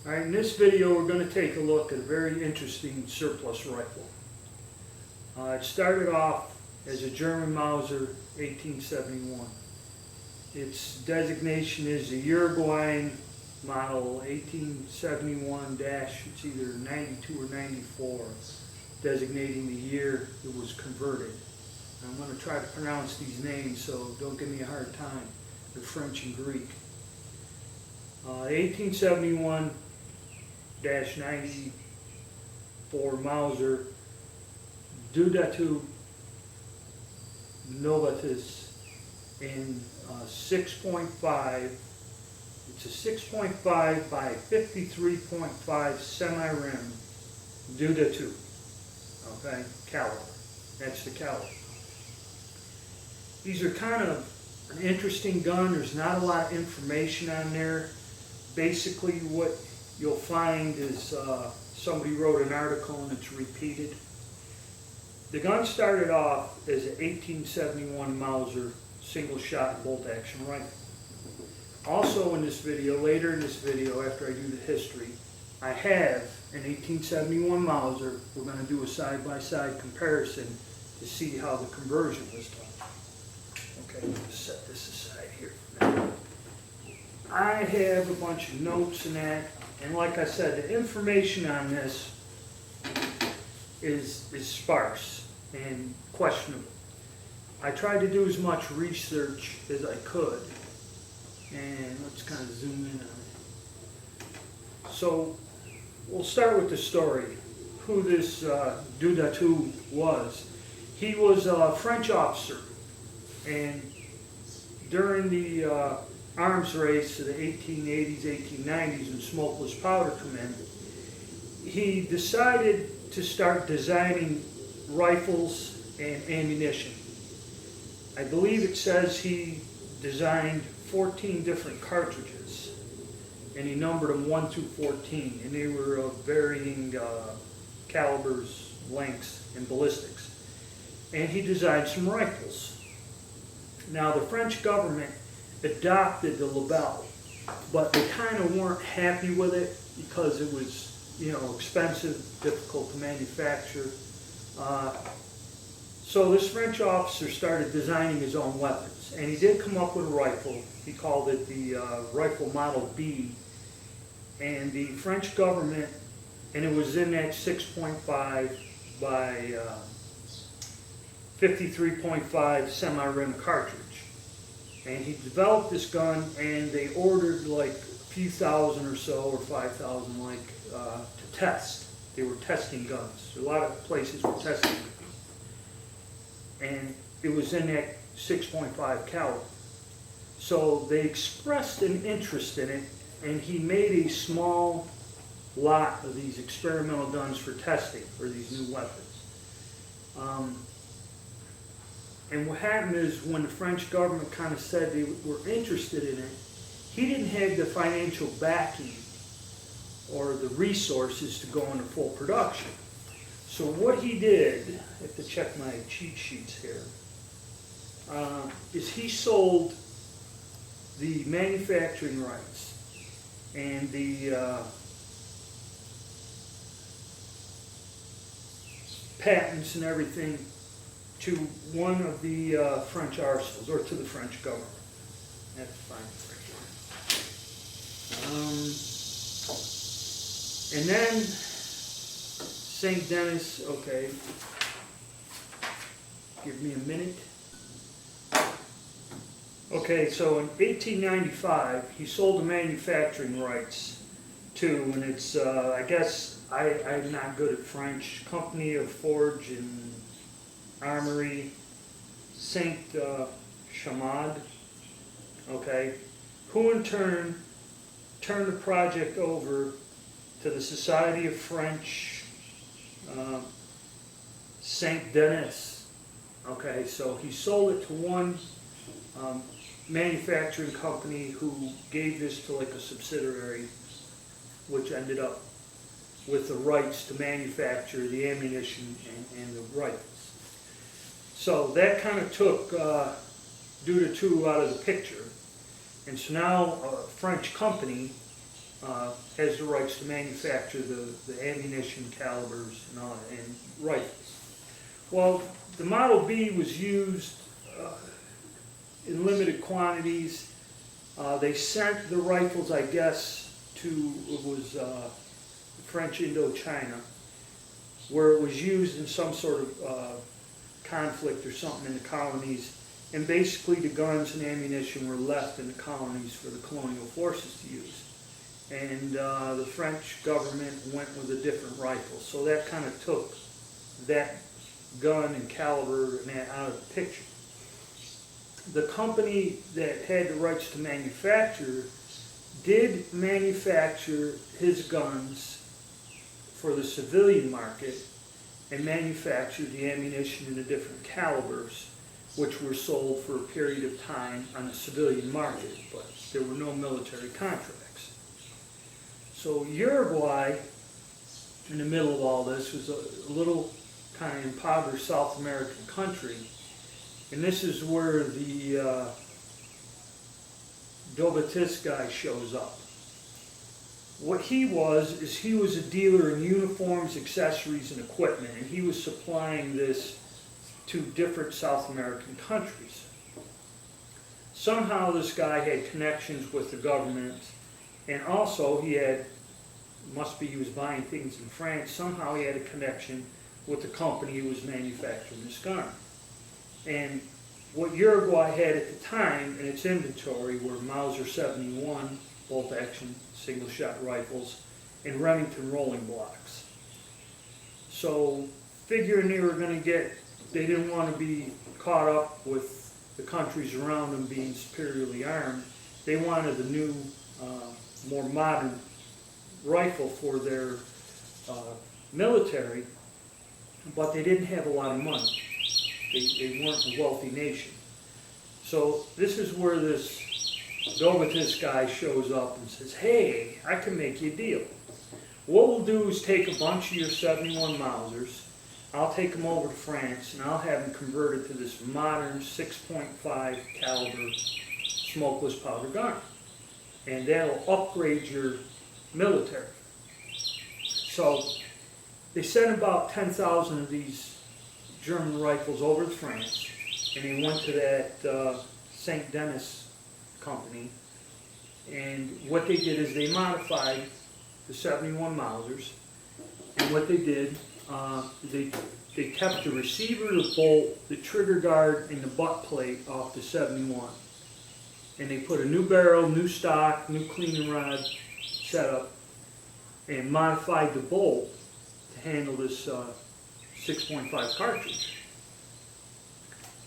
Alright, in this video we're going to take a look at a very interesting surplus rifle. It started off as a German Mauser 1871. Its designation is the Uruguayan model 1871 it's either 92 or 94, designating the year it was converted. I'm going to try to pronounce these names, so don't give me a hard time. They're French and Greek. 1871-94 Mauser, Daudeteau, Dovitis in 6.5. It's a 6.5 by 53.5 semi-rim Daudeteau, okay, caliber. That's the caliber. These are kind of an interesting gun. There's not a lot of information on there. Basically what you'll find is somebody wrote an article and it's repeated. The gun started off as an 1871 Mauser single shot bolt action rifle. Also in this video, later in this video after I do the history, I have an 1871 Mauser. We're going to do a side-by-side comparison to see how the conversion was done. Okay, I'm going to set this aside here for now. I have a bunch of notes and that, and like I said, the information on this is sparse and questionable. I tried to do as much research as I could, and let's kind of zoom in on it. So we'll start with the story, who this Daudeteau was. He was a French officer, and during the arms race of the 1880s, 1890s, when smokeless powder came in, he decided to start designing rifles and ammunition. I believe it says he designed 14 different cartridges, and he numbered them 1 through 14, and they were of varying calibers, lengths, and ballistics. And he designed some rifles. Now the French government adopted the label, but they kind of weren't happy with it because it was, expensive, difficult to manufacture. So this French officer started designing his own weapons, and he did come up with a rifle. He called it the rifle model B, and the French government, and it was in that 6.5 by 53.5 semi-rim cartridge. And he developed this gun, and they ordered like a few thousand or so, or 5,000 to test. They were testing guns. A lot of places were testing them. And it was in that 6.5 caliber. So they expressed an interest in it, and he made a small lot of these experimental guns for testing, for these new weapons. And what happened is when the French government kind of said they were interested in it, he didn't have the financial backing or the resources to go into full production. So what he did, I have to check my cheat sheets here, is he sold the manufacturing rights and the patents and everything to one of the French arsenals, or to the French government. That's fine. And then St. Denis, okay, give me a minute. Okay, so in 1895, he sold the manufacturing rights to, and it's, I guess, I'm not good at French, Company of Forge and Armory, Saint Chamad, okay, who in turn turned the project over to the Society of French St. Denis. Okay, so he sold it to one manufacturing company who gave this to like a subsidiary, which ended up with the rights to manufacture the ammunition and the rifles. So that kind of took Daudeteau out of the picture. And so now a French company has the rights to manufacture the ammunition, calibers, and all that, and rifles. Well, the Model B was used in limited quantities. They sent the rifles, I guess, to, it was French Indochina, where it was used in some sort of conflict or something in the colonies. And basically the guns and ammunition were left in the colonies for the colonial forces to use. And the French government went with a different rifle. So that kind of took that gun and caliber and that out of the picture. The company that had the rights to manufacture did manufacture his guns for the civilian market and manufactured the ammunition in the different calibers, which were sold for a period of time on the civilian market, but there were no military contracts. So Uruguay, in the middle of all this, was a little kind of impoverished South American country, and this is where the Dovitis guy shows up. What he was a dealer in uniforms, accessories, and equipment, and he was supplying this to different South American countries. Somehow this guy had connections with the government, and also he was buying things in France. Somehow he had a connection with the company who was manufacturing this gun. And what Uruguay had at the time in its inventory were Mauser 71 bolt-action single-shot rifles and Remington rolling blocks. So figuring they didn't want to be caught up with the countries around them being superiorly armed. They wanted a new, more modern rifle for their military, but they didn't have a lot of money. They weren't a wealthy nation. So this is where this Dovitis guy shows up and says, hey, I can make you a deal. What we'll do is take a bunch of your 71 Mausers, I'll take them over to France, and I'll have them converted to this modern 6.5 caliber smokeless powder gun. And that'll upgrade your military. So they sent about 10,000 of these German rifles over to France, and they went to that St. Denis company, and what they did is they modified the 71 Mausers, and what they did, they kept the receiver, the bolt, the trigger guard, and the butt plate off the 71, and they put a new barrel, new stock, new cleaning rod setup, and modified the bolt to handle this 6.5 cartridge.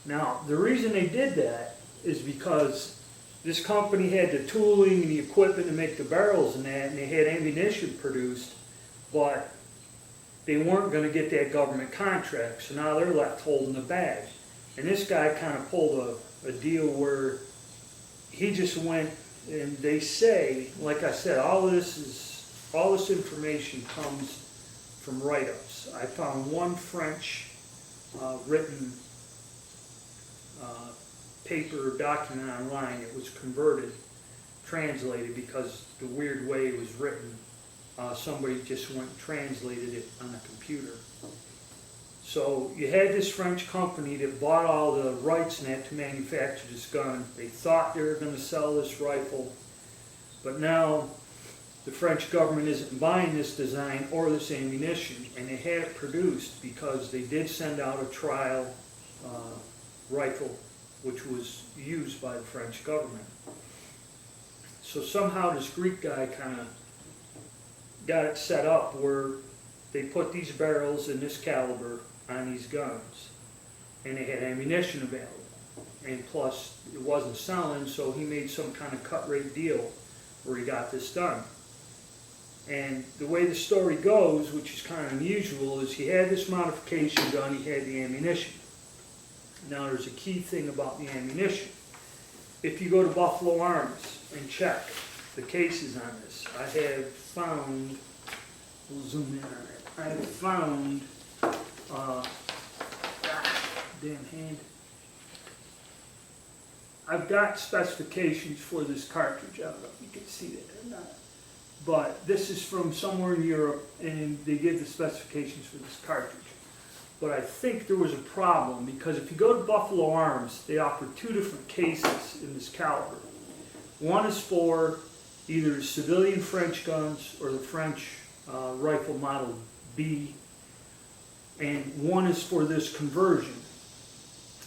Now, the reason they did that is because this company had the tooling and the equipment to make the barrels and that, and they had ammunition produced, but they weren't going to get that government contract, so now they're left holding the bag. And this guy kind of pulled a deal where he just went, and they say, like I said, all this information comes from write-ups. I found one French written paper or document online. It was converted, translated, because the weird way it was written, somebody just went and translated it on a computer. So you had this French company that bought all the rights and that to manufacture this gun. They thought they were going to sell this rifle, but now the French government isn't buying this design or this ammunition, and they had it produced because they did send out a trial rifle which was used by the French government. So somehow this Greek guy kind of got it set up where they put these barrels in this caliber on these guns, and they had ammunition available, and plus it wasn't selling, so he made some kind of cut rate deal where he got this done. And the way the story goes, which is kind of unusual, is he had this modification gun, he had the ammunition. Now there's a key thing about the ammunition. If you go to Buffalo Arms and check the cases on this, I have found, we'll zoom in on it, I have found, damn hand, I've got specifications for this cartridge. I don't know if you can see that or not. but this is from somewhere in Europe, and they give the specifications for this cartridge. But I think there was a problem, because if you go to Buffalo Arms, they offer two different cases in this caliber. One is for either civilian French guns or the French rifle model B, and one is for this conversion.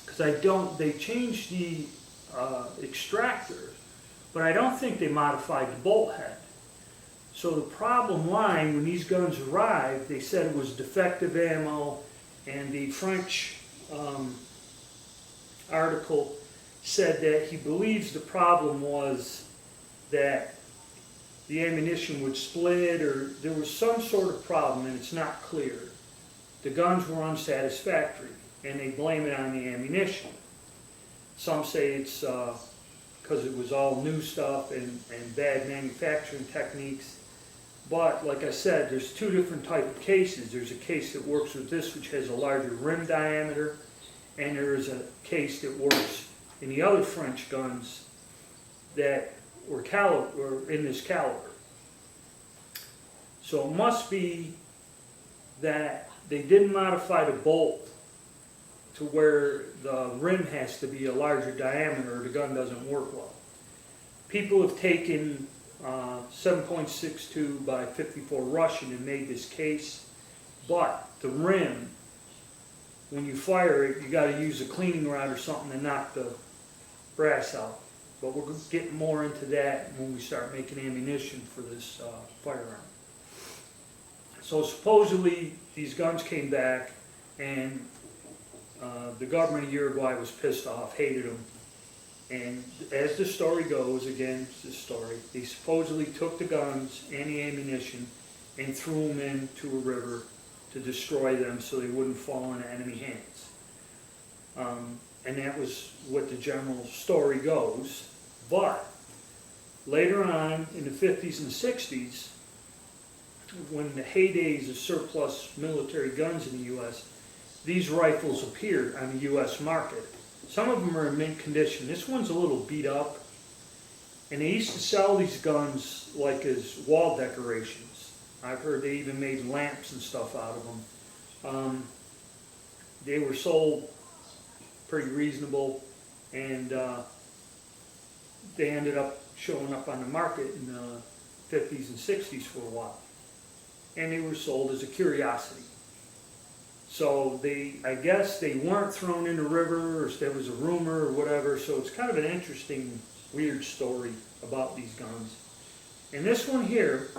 Because they changed the extractor, but I don't think they modified the bolt head. So the problem line, when these guns arrived, they said it was defective ammo, and the French article said that he believes the problem was that the ammunition would split, or there was some sort of problem, and it's not clear. The guns were unsatisfactory, and they blame it on the ammunition. Some say it's because it was all new stuff and bad manufacturing techniques. But like I said, there's two different type of cases. There's a case that works with this, which has a larger rim diameter, and there is a case that works in the other French guns that were in this caliber. So it must be that they didn't modify the bolt to where the rim has to be a larger diameter, or the gun doesn't work well. People have taken 7.62 by 54 Russian and made this case, but the rim, when you fire it, you got to use a cleaning rod or something to knock the brass out. But we're getting more into that when we start making ammunition for this firearm. So supposedly these guns came back, and the government of Uruguay was pissed off, hated them. And as the story goes, again, it's this story, they supposedly took the guns and the ammunition and threw them into a river to destroy them so they wouldn't fall into enemy hands. And that was what the general story goes. But later on, in the 50s and 60s, when the heydays of surplus military guns in the U.S., these rifles appeared on the U.S. market. Some of them are in mint condition. This one's a little beat up. And they used to sell these guns like as wall decorations. I've heard they even made lamps and stuff out of them. They were sold pretty reasonable, and they ended up showing up on the market in the 50s and 60s for a while. And they were sold as a curiosity. So I guess they weren't thrown in the river, or there was a rumor or whatever. So it's kind of an interesting, weird story about these guns. And this one here,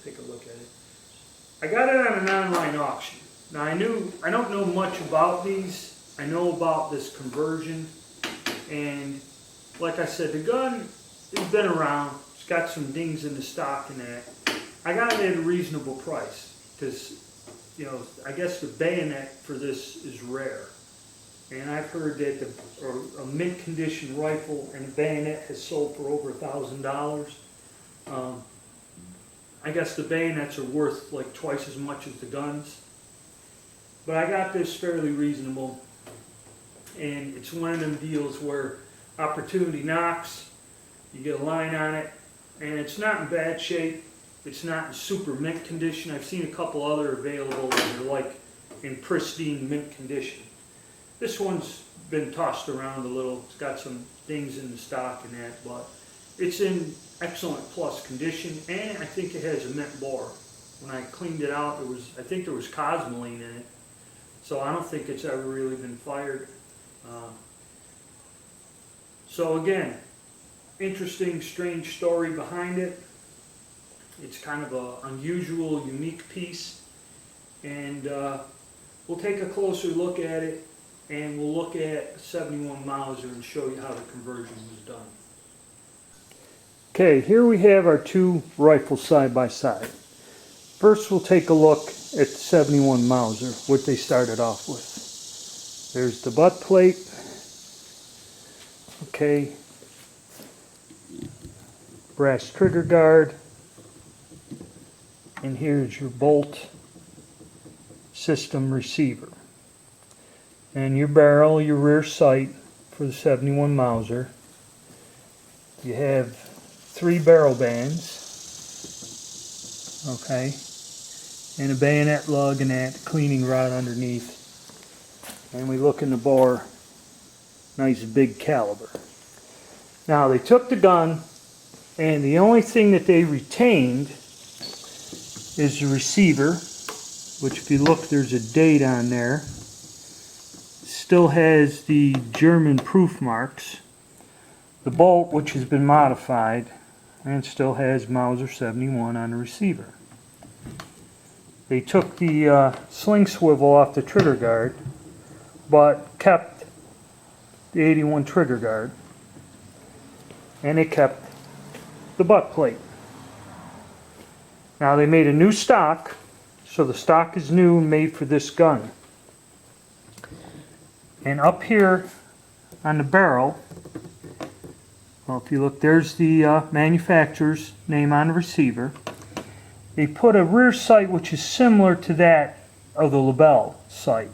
take a look at it. I got it on an online auction. Now I don't know much about these. I know about this conversion. And like I said, the gun has been around. It's got some dings in the stock and that. I got it at a reasonable price because, I guess the bayonet for this is rare. And I've heard that a mint condition rifle and a bayonet has sold for over $1,000. I guess the bayonets are worth like twice as much as the guns. But I got this fairly reasonable. And it's one of them deals where opportunity knocks, you get a line on it, and it's not in bad shape. It's not in super mint condition. I've seen a couple other available that are like in pristine mint condition. This one's been tossed around a little. It's got some things in the stock and that, but it's in excellent plus condition, and I think it has a mint bore. When I cleaned it out, I think there was cosmoline in it, so I don't think it's ever really been fired. So again, interesting, strange story behind it. It's kind of an unusual, unique piece, and we'll take a closer look at it, and we'll look at 71 Mauser and show you how the conversion was done. Okay, here we have our two rifles side by side. First we'll take a look at the 71 Mauser, what they started off with. There's the butt plate. Okay. Brass trigger guard. And here's your bolt system receiver. And your barrel, your rear sight for the 71 Mauser. You have 3 barrel bands. okay, and a bayonet lug and that cleaning rod underneath. And we look in the bore, nice big caliber. Now they took the gun, and the only thing that they retained is the receiver, which if you look there's a date on there. Still has the German proof marks. The bolt, which has been modified, and still has Mauser 71 on the receiver. They took the sling swivel off the trigger guard, but kept the 81 trigger guard, and they kept the butt plate. Now they made a new stock, so the stock is new and made for this gun. And up here on the barrel, well, if you look, there's the manufacturer's name on the receiver. They put a rear sight which is similar to that of the Lebel sight.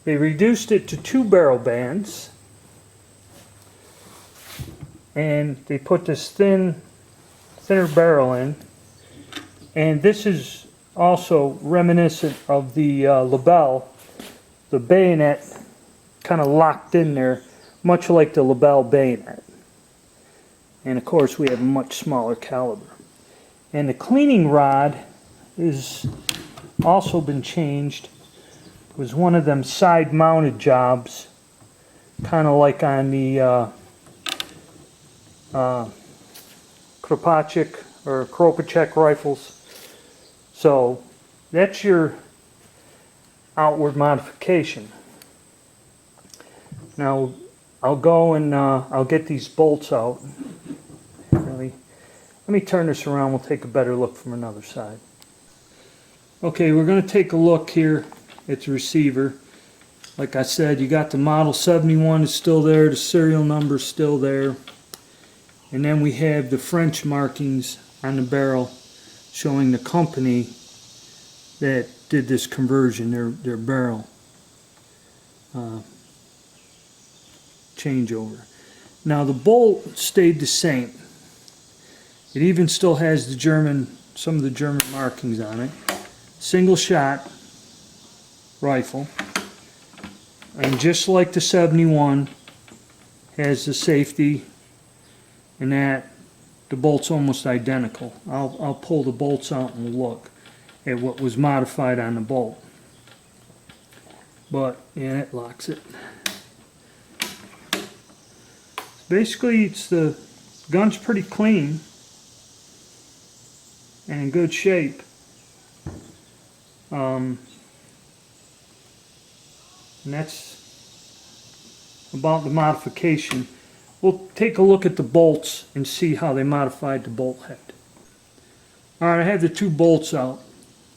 They reduced it to 2 barrel bands, and they put this thinner barrel in, and this is also reminiscent of the Lebel, the bayonet kind of locked in there, much like the Lebel bayonet. And of course we have a much smaller caliber. And the cleaning rod has also been changed. It was one of them side mounted jobs, kind of like on the Kropatschek or Kropatschek rifles. So that's your outward modification. Now I'll go and I'll get these bolts out. Really, let me turn this around. We'll take a better look from another side. Okay, we're going to take a look here at the receiver. Like I said, you got the model 71 is still there, the serial number is still there, and then we have the French markings on the barrel showing the company that did this conversion, their barrel changeover. Now the bolt stayed the same. It even still has the some of the German markings on it. Single shot rifle, and just like the 71 has the safety, and that the bolt's almost identical. I'll pull the bolts out and look at what was modified on the bolt. But yeah, it locks it. Basically, the gun's pretty clean and in good shape. And that's about the modification. We'll take a look at the bolts and see how they modified the bolt head. Alright, I have the 2 bolts out.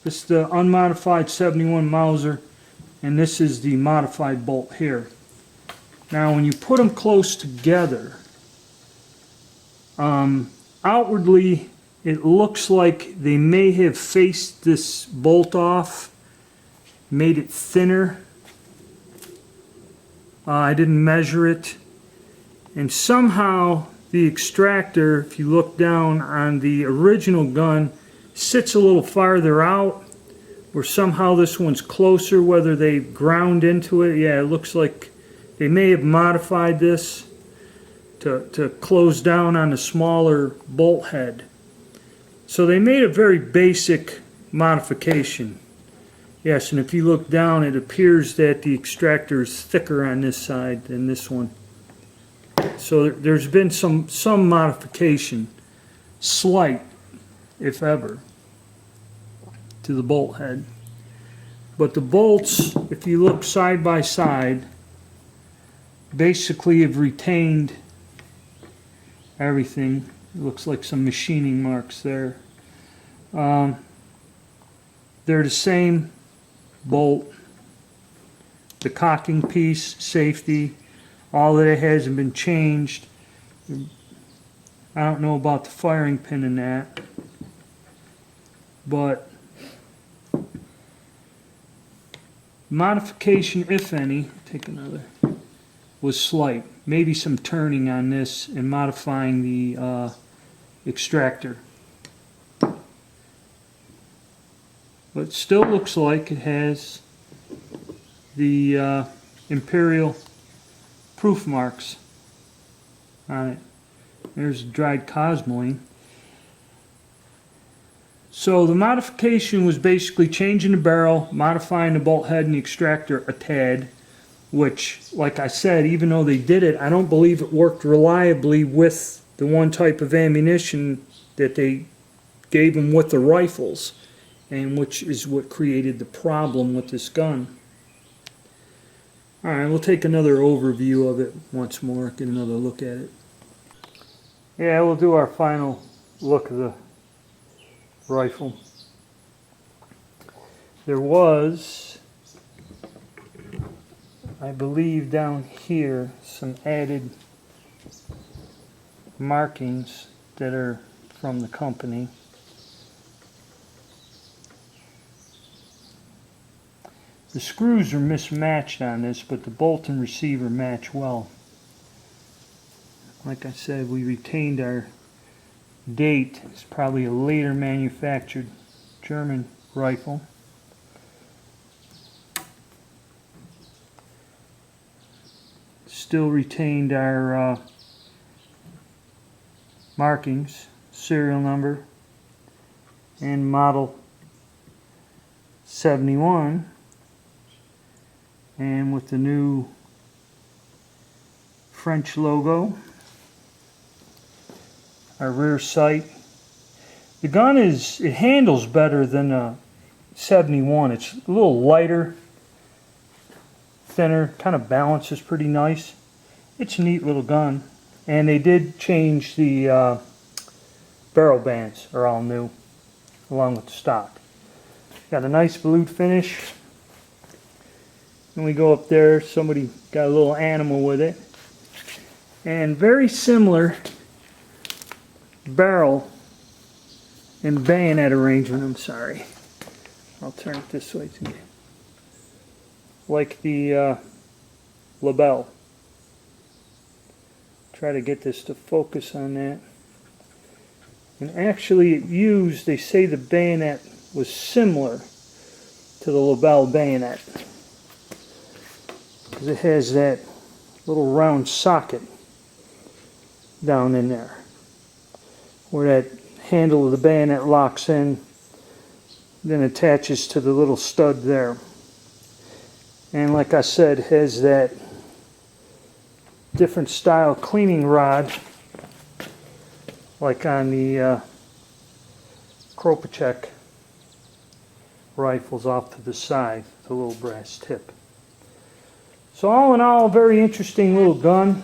This is the unmodified 71 Mauser, and this is the modified bolt here. Now when you put them close together, outwardly it looks like they may have faced this bolt off, made it thinner. I didn't measure it, and somehow the extractor, if you look down on the original gun, sits a little farther out, or somehow this one's closer, whether they ground into it. Yeah, it looks like they may have modified this to close down on a smaller bolt head. So they made a very basic modification. Yes, and if you look down, it appears that the extractor is thicker on this side than this one. So there's been some modification, slight, if ever, to the bolt head. But the bolts, if you look side by side, basically have retained everything. It looks like some machining marks there. They're the same bolt. The cocking piece, safety, all that it hasn't been changed. I don't know about the firing pin in that, but modification, if any, take another, was slight. Maybe some turning on this and modifying the extractor. but it still looks like it has the Imperial proof marks on it. There's dried cosmoline. So the modification was basically changing the barrel, modifying the bolt head and the extractor a tad, which, like I said, even though they did it, I don't believe it worked reliably with the one type of ammunition that they gave them with the rifles, and which is what created the problem with this gun. Alright, we'll take another overview of it once more, get another look at it. Yeah, we'll do our final look of the rifle. There was, I believe down here, some added markings that are from the company. The screws are mismatched on this, but the bolt and receiver match well. Like I said, we retained our date. It's probably a later manufactured German rifle. Still retained our markings, serial number, and model 71. And with the new French logo, our rear sight. The gun it handles better than a 71. It's a little lighter, thinner, kind of balances pretty nice. It's a neat little gun. And they did change the barrel bands, are all new, along with the stock. Got a nice blued finish. When we go up there, somebody got a little animal with it. And very similar barrel and bayonet arrangement, I'm sorry. I'll turn it this way to you. Like the label. Try to get this to focus on that. And actually it used, they say the bayonet was similar to the label bayonet. Because it has that little round socket down in there where that handle of the bayonet locks in, then attaches to the little stud there. And like I said, it has that different style cleaning rod like on the Kropacek rifles off to the side, the little brass tip. So all in all, very interesting little gun.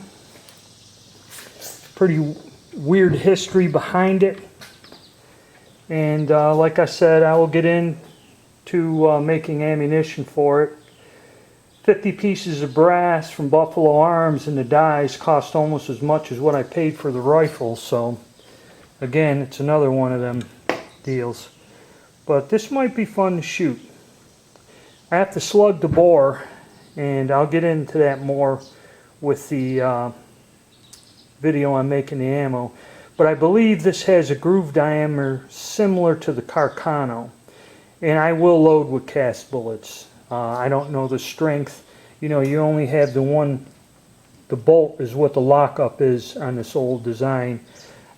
Pretty weird history behind it. And like I said, I will get into making ammunition for it. 50 pieces of brass from Buffalo Arms, and the dies cost almost as much as what I paid for the rifle. So again, it's another one of them deals. But this might be fun to shoot. I have to slug the bore, and I'll get into that more with the video I'm making the ammo. But I believe this has a groove diameter similar to the Carcano. And I will load with cast bullets. I don't know the strength. You know, you only have the one, the bolt is what the lockup is on this old design.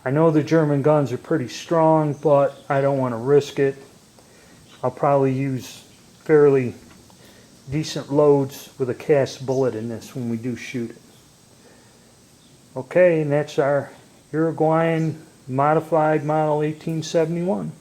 I know the German guns are pretty strong, but I don't want to risk it. I'll probably use fairly decent loads with a cast bullet in this when we do shoot it. Okay, and that's our Uruguayan modified model 1871.